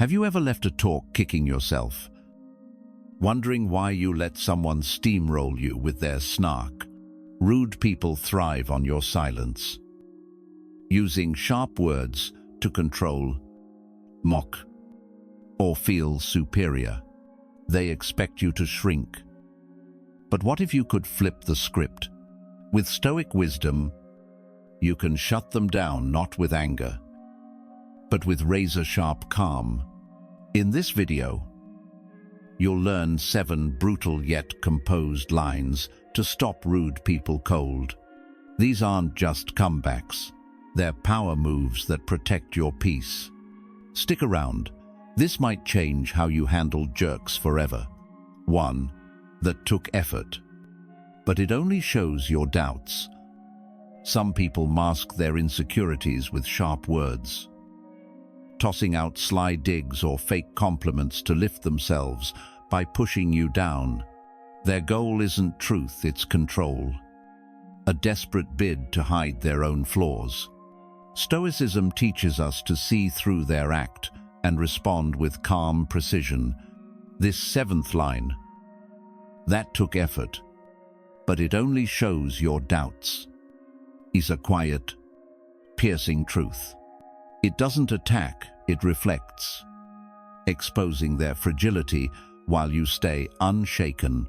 Have you ever left a talk kicking yourself, wondering why you let someone steamroll you with their snark? Rude people thrive on your silence, using sharp words to control, mock, or feel superior. They expect you to shrink. But what if you could flip the script? With Stoic wisdom, you can shut them down not with anger, but with razor-sharp calm. In this video, you'll learn 7 brutal yet composed lines to stop rude people cold. These aren't just comebacks. They're power moves that protect your peace. Stick around. This might change how you handle jerks forever. 1. That took effort, but it only shows your doubts. Some people mask their insecurities with sharp words, tossing out sly digs or fake compliments to lift themselves by pushing you down. Their goal isn't truth, it's control, a desperate bid to hide their own flaws. Stoicism teaches us to see through their act and respond with calm precision. This 7th line, that took effort, but it only shows your doubts, is a quiet, piercing truth. It doesn't attack, it reflects, exposing their fragility while you stay unshaken.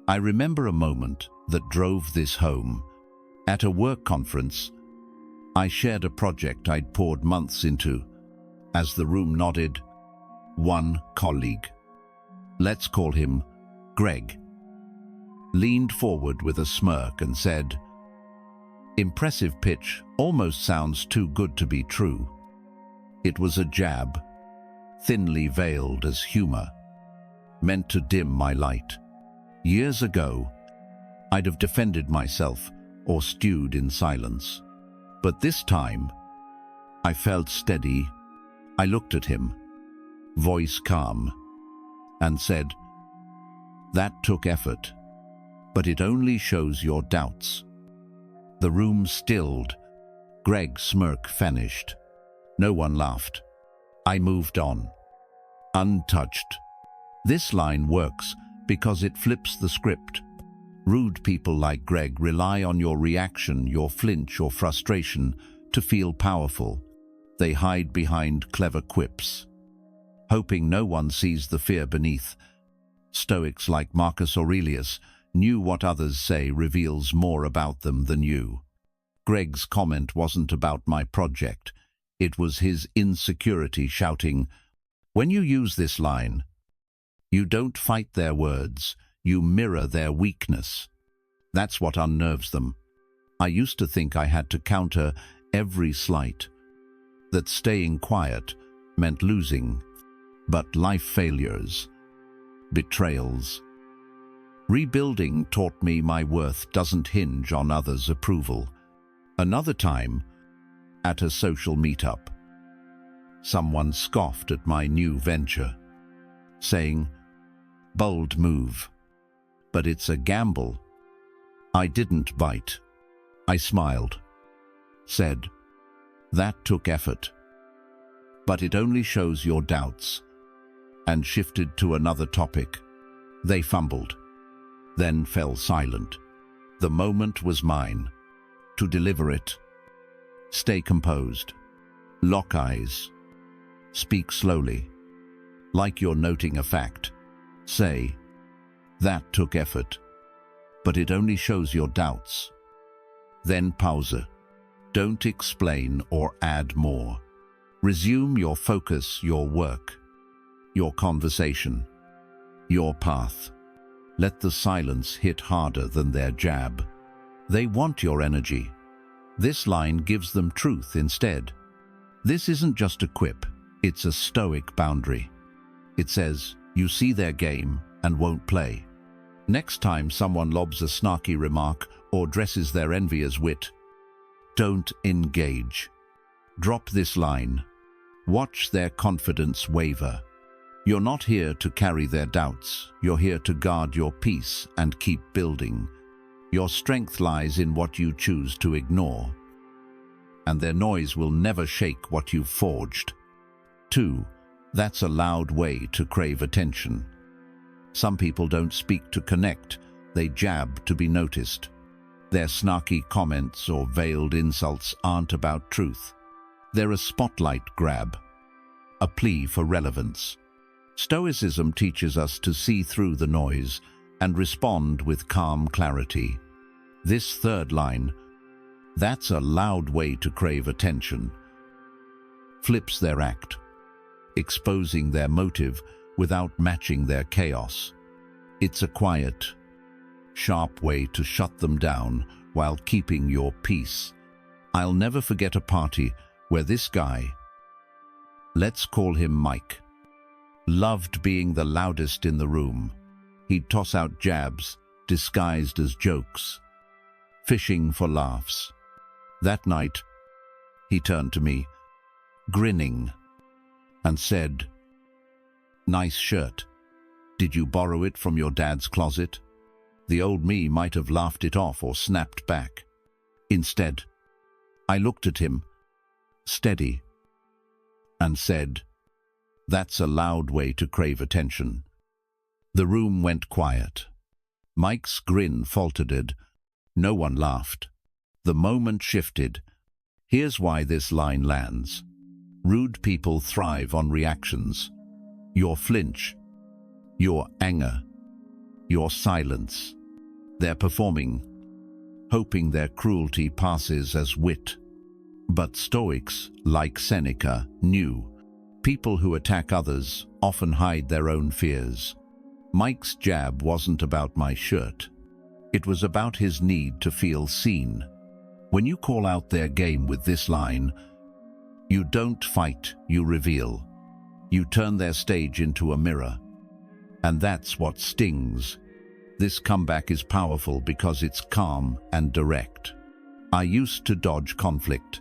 I remember a moment that drove this home. At a work conference, I shared a project I'd poured months into. As the room nodded, one colleague, let's call him Greg, leaned forward with a smirk and said, "Impressive pitch, almost sounds too good to be true." It was a jab, thinly veiled as humor, meant to dim my light. Years ago, I'd have defended myself or stewed in silence. But this time, I felt steady. I looked at him, voice calm, and said, "That took effort, but it only shows your doubts." The room stilled. Greg's smirk vanished. No one laughed. I moved on, untouched. This line works because it flips the script. Rude people like Greg rely on your reaction, your flinch or frustration to feel powerful. They hide behind clever quips, hoping no one sees the fear beneath. Stoics like Marcus Aurelius knew what others say reveals more about them than you. Greg's comment wasn't about my project. It was his insecurity shouting. When you use this line, you don't fight their words, you mirror their weakness. That's what unnerves them. I used to think I had to counter every slight, that staying quiet meant losing, but life failures, betrayals, rebuilding taught me my worth doesn't hinge on others' approval. Another time, at a social meetup, someone scoffed at my new venture, saying, "Bold move, but it's a gamble." I didn't bite. I smiled, said, "That took effort, but it only shows your doubts," and shifted to another topic. They fumbled, then fell silent. The moment was mine, to deliver it. Stay composed, lock eyes, speak slowly, like you're noting a fact. Say, "That took effort, but it only shows your doubts." Then pause. Don't explain or add more. Resume your focus, your work, your conversation, your path. Let the silence hit harder than their jab. They want your energy. This line gives them truth instead. This isn't just a quip, it's a stoic boundary. It says, you see their game and won't play. Next time someone lobs a snarky remark or dresses their envy as wit, don't engage. Drop this line. Watch their confidence waver. You're not here to carry their doubts. You're here to guard your peace and keep building. Your strength lies in what you choose to ignore, and their noise will never shake what you've forged. 2. That's a loud way to crave attention. Some people don't speak to connect, they jab to be noticed. Their snarky comments or veiled insults aren't about truth. They're a spotlight grab, a plea for relevance. Stoicism teaches us to see through the noise and respond with calm clarity. This third line, that's a loud way to crave attention, flips their act, exposing their motive without matching their chaos. It's a quiet, sharp way to shut them down while keeping your peace. I'll never forget a party where this guy, let's call him Mike, loved being the loudest in the room. He'd toss out jabs disguised as jokes, fishing for laughs. That night, he turned to me, grinning, and said, "Nice shirt. Did you borrow it from your dad's closet?" The old me might have laughed it off or snapped back. Instead, I looked at him, steady, and said, "That's a loud way to crave attention." The room went quiet. Mike's grin faltered. No one laughed. The moment shifted. Here's why this line lands. Rude people thrive on reactions. Your flinch, your anger, your silence. They're performing, hoping their cruelty passes as wit. But Stoics, like Seneca, knew people who attack others often hide their own fears. Mike's jab wasn't about my shirt. It was about his need to feel seen. When you call out their game with this line, you don't fight, you reveal. You turn their stage into a mirror. And that's what stings. This comeback is powerful because it's calm and direct. I used to dodge conflict,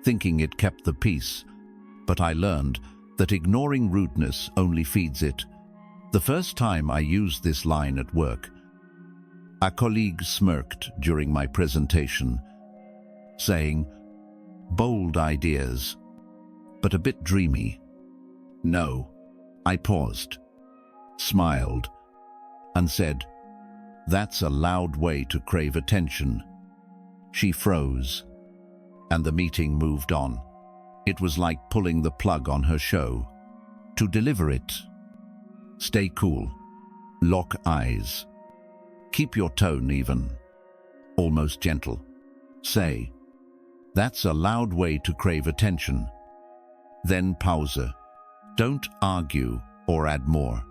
thinking it kept the peace, but I learned that ignoring rudeness only feeds it. The first time I used this line at work, a colleague smirked during my presentation, saying, "Bold ideas, but a bit dreamy." "No." I paused, smiled, and said, "That's a loud way to crave attention." She froze, and the meeting moved on. It was like pulling the plug on her show. To deliver it, stay cool, lock eyes, keep your tone even, almost gentle. Say, "That's a loud way to crave attention." Then pause. Don't argue or add more.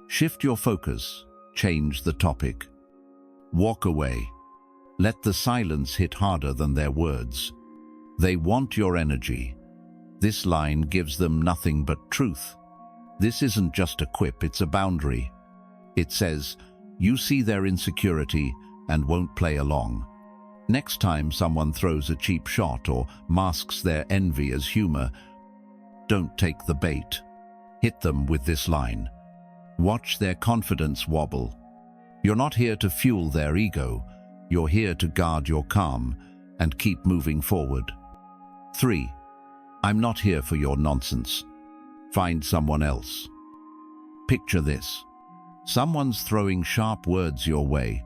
Shift your focus, change the topic. Walk away. Let the silence hit harder than their words. They want your energy. This line gives them nothing but truth. This isn't just a quip, it's a boundary. It says, you see their insecurity and won't play along. Next time someone throws a cheap shot or masks their envy as humor, don't take the bait. Hit them with this line. Watch their confidence wobble. You're not here to fuel their ego. You're here to guard your calm and keep moving forward. 3. I'm not here for your nonsense. Find someone else. Picture this. Someone's throwing sharp words your way,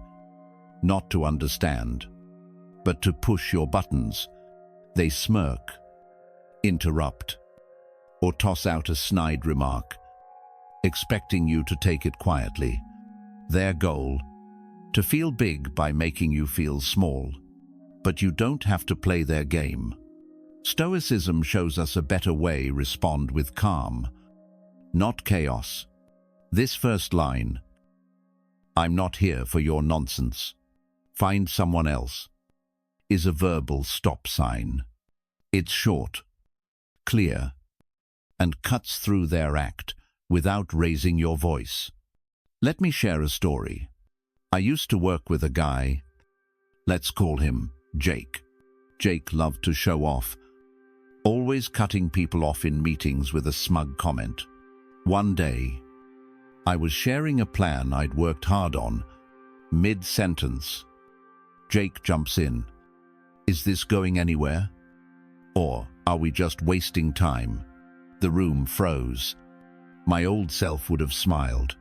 not to understand, but to push your buttons. They smirk, interrupt, or toss out a snide remark, expecting you to take it quietly. Their goal, to feel big by making you feel small. But you don't have to play their game. Stoicism shows us a better way. Respond with calm, not chaos. This first line, I'm not here for your nonsense, find someone else, is a verbal stop sign. It's short, clear, and cuts through their act without raising your voice. Let me share a story. I used to work with a guy, let's call him Jake. Jake loved to show off, always cutting people off in meetings with a smug comment. One day, I was sharing a plan I'd worked hard on. Mid-sentence, Jake jumps in. Is this going anywhere? Or are we just wasting time? The room froze. My old self would have smiled,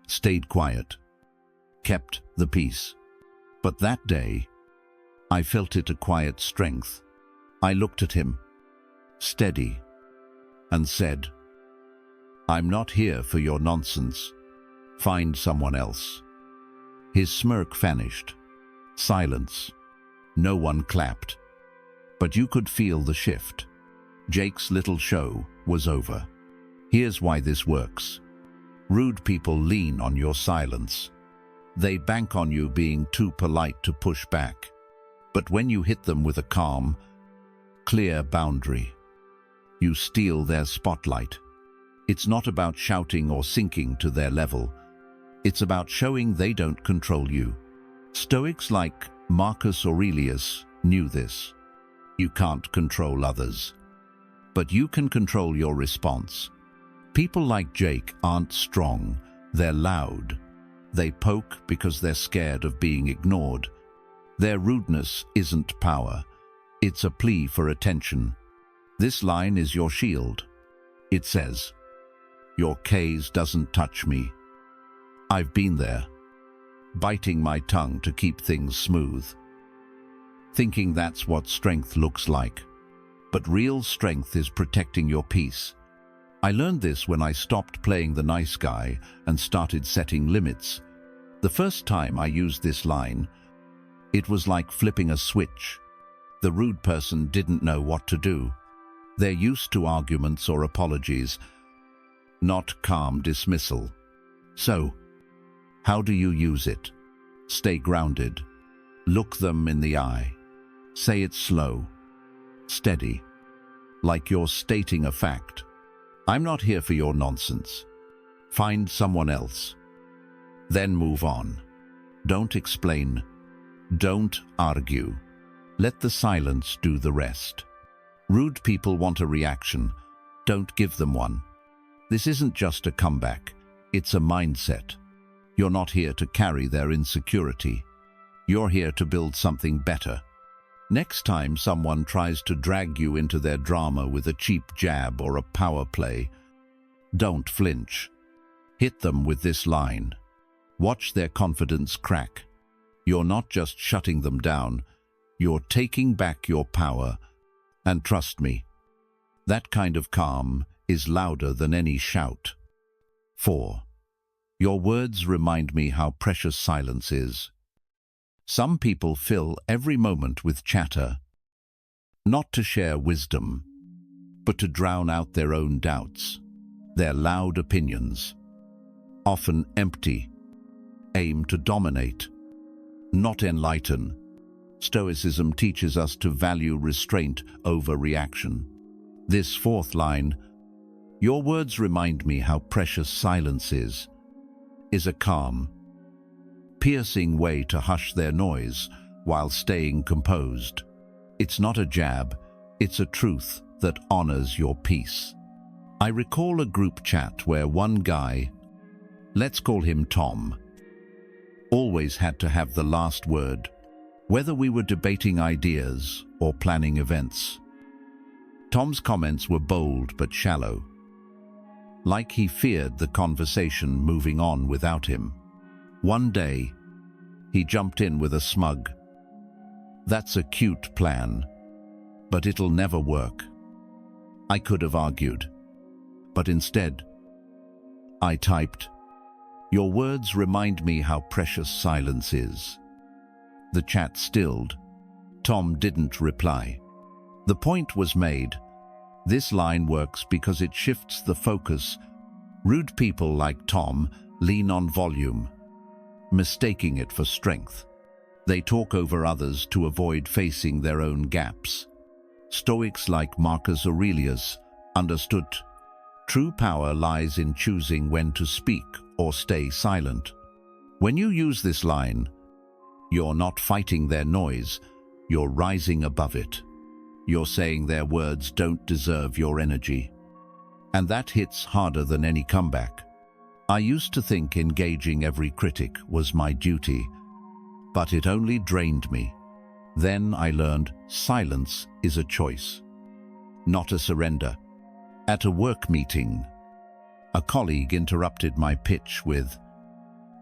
stayed quiet, kept the peace. But that day, I felt it a quiet strength. I looked at him, steady, and said, "I'm not here for your nonsense. Find someone else." His smirk vanished. Silence. No one clapped. But you could feel the shift. Jake's little show was over. Here's why this works. Rude people lean on your silence. They bank on you being too polite to push back. But when you hit them with a calm, clear boundary, you steal their spotlight. It's not about shouting or sinking to their level. It's about showing they don't control you. Stoics like Marcus Aurelius knew this. You can't control others, but you can control your response. People like Jake aren't strong, they're loud. They poke because they're scared of being ignored. Their rudeness isn't power, it's a plea for attention. This line is your shield. It says, "Your case doesn't touch me." I've been there, biting my tongue to keep things smooth, thinking that's what strength looks like. But real strength is protecting your peace. I learned this when I stopped playing the nice guy and started setting limits. The first time I used this line, it was like flipping a switch. The rude person didn't know what to do. They're used to arguments or apologies, not calm dismissal. So, how do you use it? Stay grounded. Look them in the eye. Say it slow, steady, like you're stating a fact. "I'm not here for your nonsense. Find someone else." Then move on. Don't explain. Don't argue. Let the silence do the rest. Rude people want a reaction. Don't give them one. This isn't just a comeback. It's a mindset. You're not here to carry their insecurity. You're here to build something better. Next time someone tries to drag you into their drama with a cheap jab or a power play, don't flinch. Hit them with this line. Watch their confidence crack. You're not just shutting them down, you're taking back your power. And trust me, that kind of calm is louder than any shout. 4. Your words remind me how precious silence is. Some people fill every moment with chatter, not to share wisdom, but to drown out their own doubts. Their loud opinions, often empty, aim to dominate, not enlighten. Stoicism teaches us to value restraint over reaction. This 4th line, your words remind me how precious silence is a calm, piercing way to hush their noise while staying composed. It's not a jab, it's a truth that honors your peace. I recall a group chat where one guy, let's call him Tom, always had to have the last word, whether we were debating ideas or planning events. Tom's comments were bold but shallow, like he feared the conversation moving on without him. One day, he jumped in with a smug, "That's a cute plan, but it'll never work." I could have argued, but instead, I typed, "Your words remind me how precious silence is." The chat stilled. Tom didn't reply. The point was made. This line works because it shifts the focus. Rude people like Tom lean on volume, mistaking it for strength. They talk over others to avoid facing their own gaps. Stoics like Marcus Aurelius understood true power lies in choosing when to speak or stay silent. When you use this line, you're not fighting their noise, you're rising above it. You're saying their words don't deserve your energy. And that hits harder than any comeback. I used to think engaging every critic was my duty, but it only drained me. Then I learned silence is a choice, not a surrender. At a work meeting, A colleague interrupted my pitch with,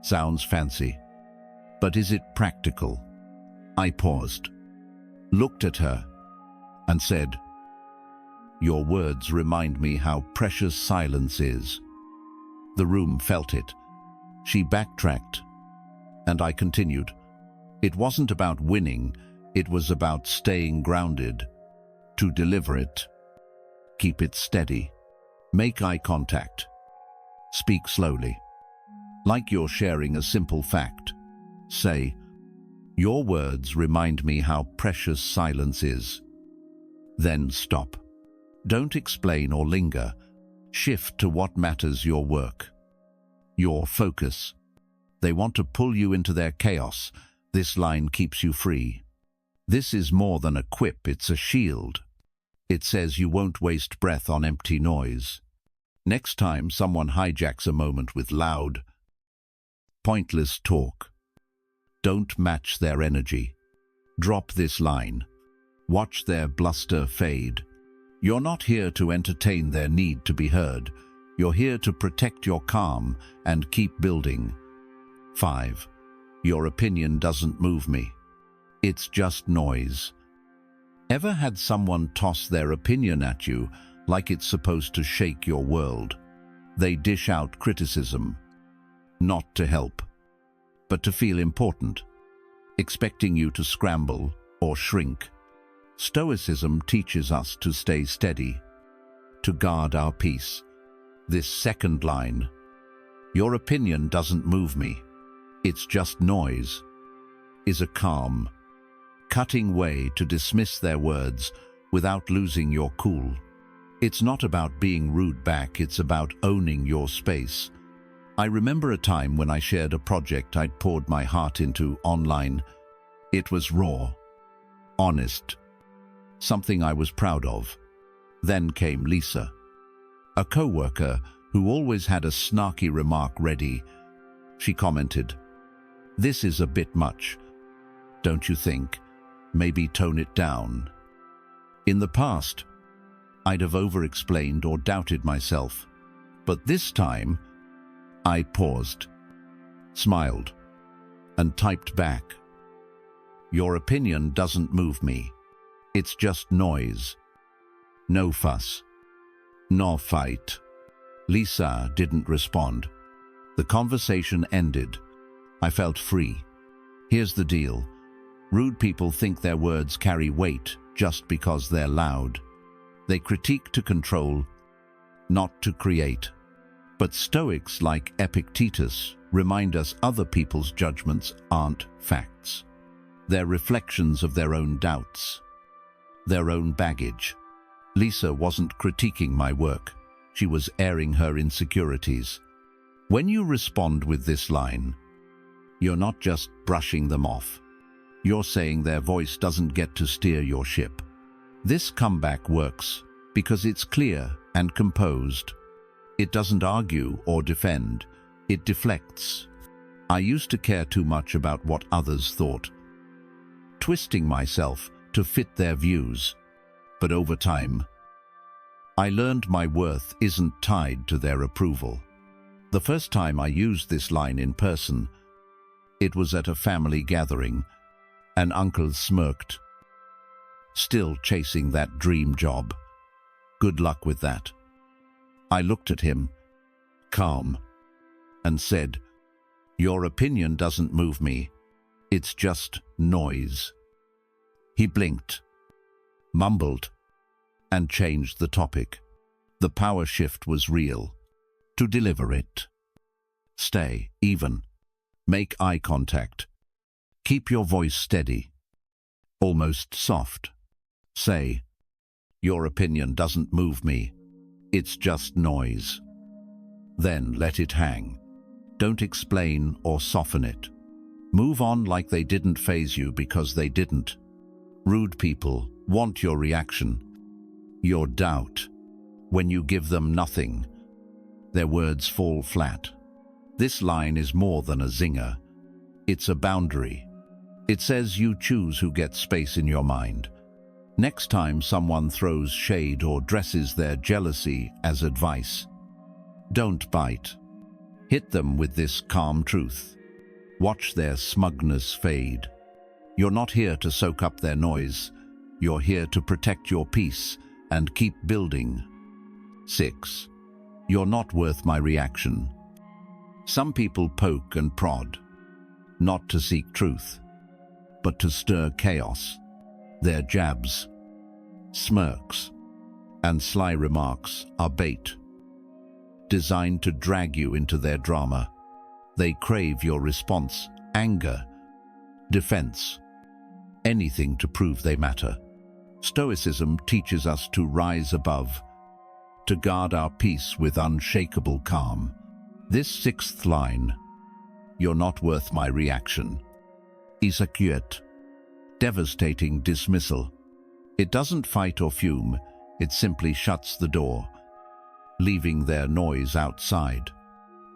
"Sounds fancy, but is it practical?" I paused, looked at her, and said, "Your words remind me how precious silence is." The room felt it. She backtracked, and I continued. It wasn't about winning, it was about staying grounded. To deliver it, keep it steady. Make eye contact. Speak slowly. Like you're sharing a simple fact. Say, "Your words remind me how precious silence is." Then stop. Don't explain or linger. Shift to what matters: your work, your focus. They want to pull you into their chaos. This line keeps you free. This is more than a quip, it's a shield. It says you won't waste breath on empty noise. Next time someone hijacks a moment with loud, pointless talk, don't match their energy. Drop this line. Watch their bluster fade. You're not here to entertain their need to be heard. You're here to protect your calm and keep building. 5. Your opinion doesn't move me. It's just noise. Ever had someone toss their opinion at you like it's supposed to shake your world? They dish out criticism, not to help, but to feel important, expecting you to scramble or shrink. Stoicism teaches us to stay steady, to guard our peace. This second line, "Your opinion doesn't move me, it's just noise," is a calm, cutting way to dismiss their words without losing your cool. It's not about being rude back, it's about owning your space. I remember a time when I shared a project I'd poured my heart into online. It was raw, honest, something I was proud of. Then came Lisa, a co-worker who always had a snarky remark ready. She commented, "This is a bit much, don't you think? Maybe tone it down." In the past, I'd have over-explained or doubted myself, but this time, I paused, smiled, and typed back, "Your opinion doesn't move me. It's just noise. No fuss. No fight." Lisa didn't respond. The conversation ended. I felt free. Here's the deal. Rude people think their words carry weight just because they're loud. They critique to control, not to create. But Stoics like Epictetus remind us other people's judgments aren't facts. They're reflections of their own doubts, their own baggage. Lisa wasn't critiquing my work. She was airing her insecurities. When you respond with this line, you're not just brushing them off. You're saying their voice doesn't get to steer your ship. This comeback works because it's clear and composed. It doesn't argue or defend. It deflects. I used to care too much about what others thought, twisting myself to fit their views. But over time, I learned my worth isn't tied to their approval. The first time I used this line in person, it was at a family gathering. An uncle smirked. "Still chasing that dream job. Good luck with that." I looked at him, calm, and said, "Your opinion doesn't move me. It's just noise." He blinked, mumbled, and changed the topic. The power shift was real. To deliver it, stay even, make eye contact, keep your voice steady, almost soft. Say, "Your opinion doesn't move me. It's just noise." Then let it hang. Don't explain or soften it. Move on like they didn't faze you because they didn't. Rude people want your reaction, your doubt. When you give them nothing, their words fall flat. This line is more than a zinger. It's a boundary. It says you choose who gets space in your mind. Next time someone throws shade or dresses their jealousy as advice, Don't bite. Hit them with this calm truth. Watch their smugness fade. You're not here to soak up their noise. You're here to protect your peace and keep building. 6. You're not worth my reaction. Some people poke and prod, not to seek truth, but to stir chaos. Their jabs, smirks, and sly remarks are bait, designed to drag you into their drama. They crave your response, anger, defense, anything to prove they matter. Stoicism teaches us to rise above, to guard our peace with unshakable calm. This 6th line, "You're not worth my reaction," is a quiet, devastating dismissal. It doesn't fight or fume, it simply shuts the door, leaving their noise outside.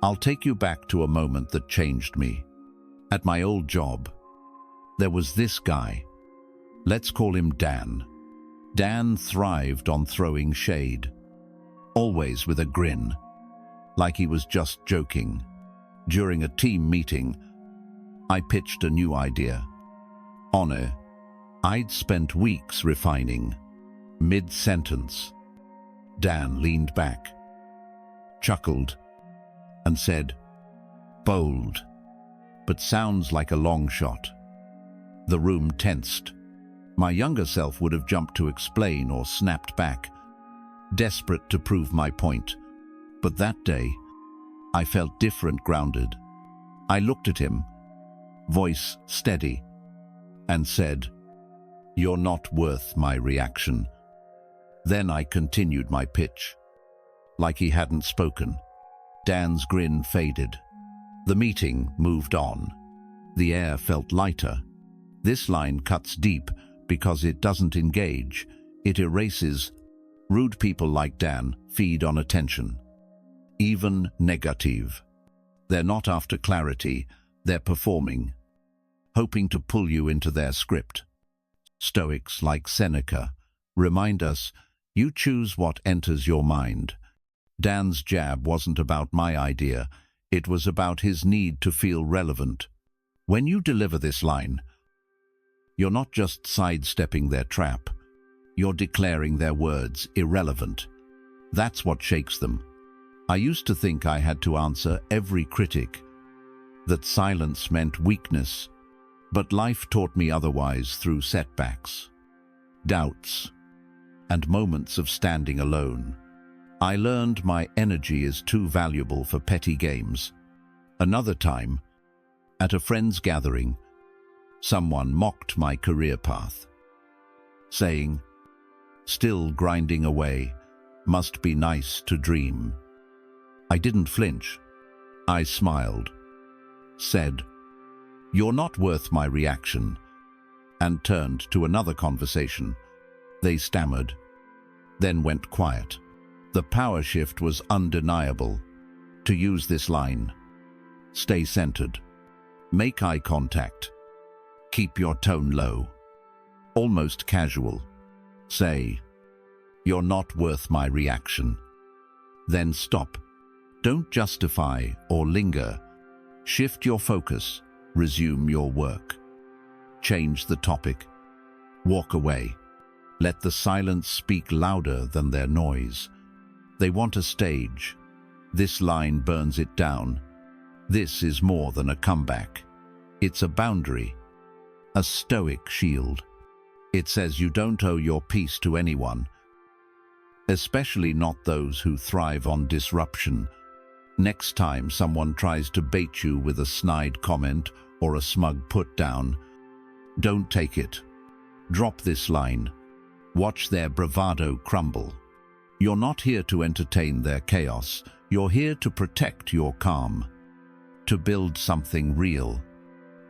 I'll take you back to a moment that changed me. At my old job, there was this guy. Let's call him Dan. Dan thrived on throwing shade, always with a grin, like he was just joking. During a team meeting, I pitched a new idea. Honor, I'd spent weeks refining. Mid-sentence, Dan leaned back, chuckled, and said, "Bold, but sounds like a long shot." The room tensed. My younger self would have jumped to explain or snapped back, desperate to prove my point. But that day, I felt different, grounded. I looked at him, voice steady, and said, "You're not worth my reaction." Then I continued my pitch, like he hadn't spoken. Dan's grin faded. The meeting moved on. The air felt lighter. This line cuts deep because it doesn't engage, it erases. Rude people like Dan feed on attention, even negative. They're not after clarity, they're performing, hoping to pull you into their script. Stoics like Seneca remind us, you choose what enters your mind. Dan's jab wasn't about my idea, it was about his need to feel relevant. When you deliver this line, you're not just sidestepping their trap, you're declaring their words irrelevant. That's what shakes them. I used to think I had to answer every critic, that silence meant weakness, but life taught me otherwise through setbacks, doubts, and moments of standing alone. I learned my energy is too valuable for petty games. Another time, at a friend's gathering, someone mocked my career path, saying, "Still grinding away, must be nice to dream." I didn't flinch. I smiled, said, "You're not worth my reaction," and turned to another conversation. They stammered, then went quiet. The power shift was undeniable. To use this line, stay centered, make eye contact, keep your tone low, almost casual. Say, "You're not worth my reaction." Then stop. Don't justify or linger. Shift your focus, resume your work. Change the topic. Walk away. Let the silence speak louder than their noise. They want a stage. This line burns it down. This is more than a comeback. It's a boundary, a stoic shield. It says you don't owe your peace to anyone, especially not those who thrive on disruption. Next time someone tries to bait you with a snide comment or a smug put-down, don't take it. Drop this line. Watch their bravado crumble. You're not here to entertain their chaos. You're here to protect your calm, to build something real.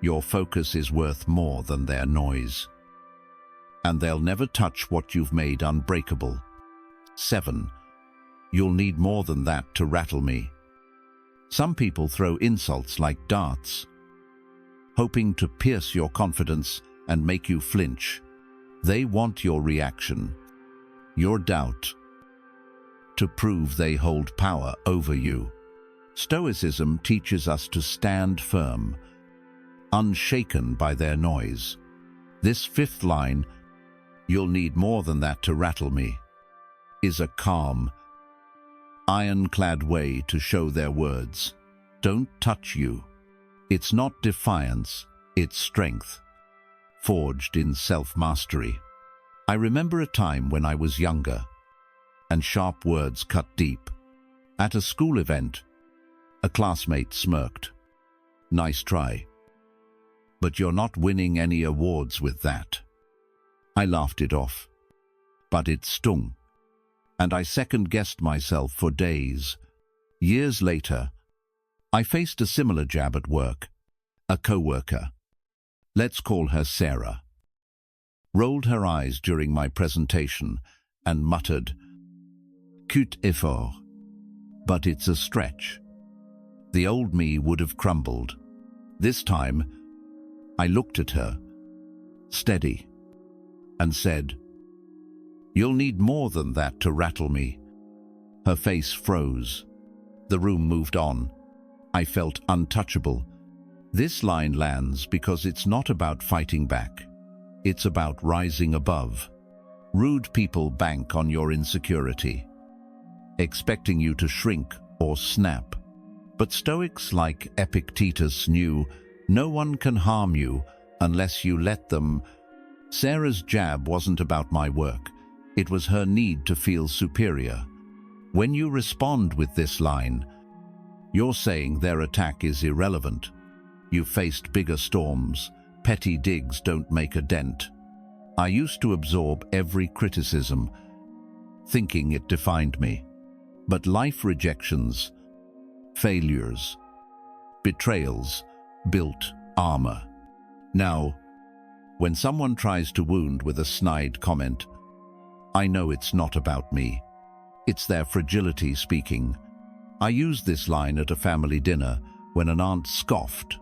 Your focus is worth more than their noise, and they'll never touch what you've made unbreakable. 7. You'll need more than that to rattle me. Some people throw insults like darts, hoping to pierce your confidence and make you flinch. They want your reaction, your doubt, to prove they hold power over you. Stoicism teaches us to stand firm, unshaken by their noise. This fifth line, "You'll need more than that to rattle me," is a calm, ironclad way to show their words don't touch you. It's not defiance, it's strength, forged in self-mastery. I remember a time when I was younger, and sharp words cut deep. At a school event, a classmate smirked. "Nice try, but you're not winning any awards with that." I laughed it off, but it stung, and I second-guessed myself for days. Years later, I faced a similar jab at work. A co-worker, let's call her Sarah, rolled her eyes during my presentation and muttered, "Cute effort, but it's a stretch." The old me would have crumbled. This time, I looked at her, steady, and said, "You'll need more than that to rattle me." Her face froze. The room moved on. I felt untouchable. This line lands because it's not about fighting back. It's about rising above. Rude people bank on your insecurity, expecting you to shrink or snap. But Stoics like Epictetus knew no one can harm you unless you let them. Sarah's jab wasn't about my work. It was her need to feel superior. When you respond with this line, you're saying their attack is irrelevant. You've faced bigger storms. Petty digs don't make a dent. I used to absorb every criticism, thinking it defined me. But life rejections, failures, betrayals built armor. Now, when someone tries to wound with a snide comment, I know it's not about me. It's their fragility speaking. I used this line at a family dinner when an aunt scoffed.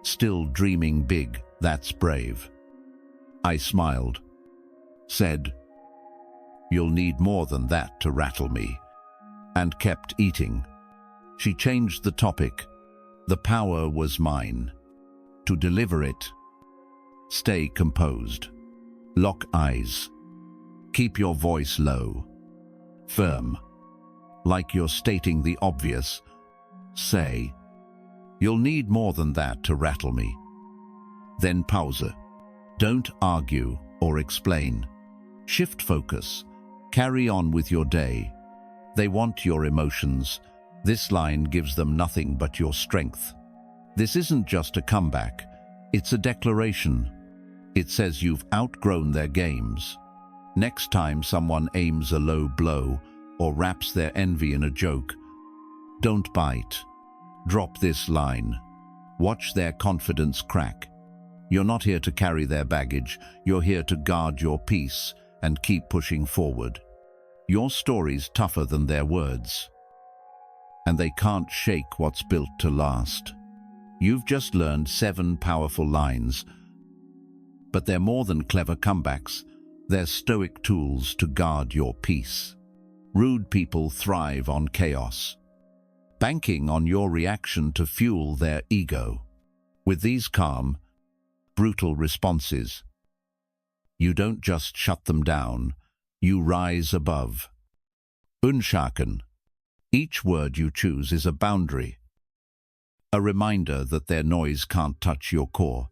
"Still dreaming big, that's brave." I smiled, said, "You'll need more than that to rattle me," and kept eating. She changed the topic. The power was mine. To deliver it, stay composed. Lock eyes. Keep your voice low. Firm. Like you're stating the obvious. Say, "You'll need more than that to rattle me." Then pause. Don't argue or explain. Shift focus. Carry on with your day. They want your emotions. This line gives them nothing but your strength. This isn't just a comeback. It's a declaration. It says you've outgrown their games. Next time someone aims a low blow or wraps their envy in a joke, don't bite. Drop this line. Watch their confidence crack. You're not here to carry their baggage. You're here to guard your peace and keep pushing forward. Your story's tougher than their words, and they can't shake what's built to last. You've just learned 7 powerful lines, but they're more than clever comebacks. They're stoic tools to guard your peace. Rude people thrive on chaos, banking on your reaction to fuel their ego. With these calm, brutal responses, you don't just shut them down, you rise above. Unshaken. Each word you choose is a boundary, a reminder that their noise can't touch your core.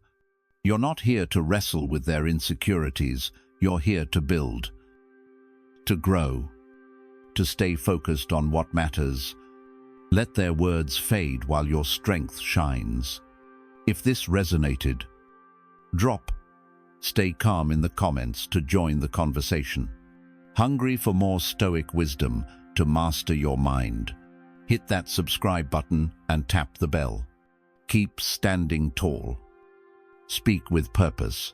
You're not here to wrestle with their insecurities. You're here to build, to grow, to stay focused on what matters. Let their words fade while your strength shines. If this resonated, drop. Stay calm in the comments to join the conversation. Hungry for more Stoic wisdom to master your mind? Hit that subscribe button and tap the bell. Keep standing tall. Speak with purpose.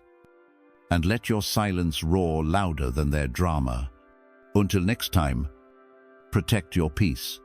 And let your silence roar louder than their drama. Until next time, protect your peace.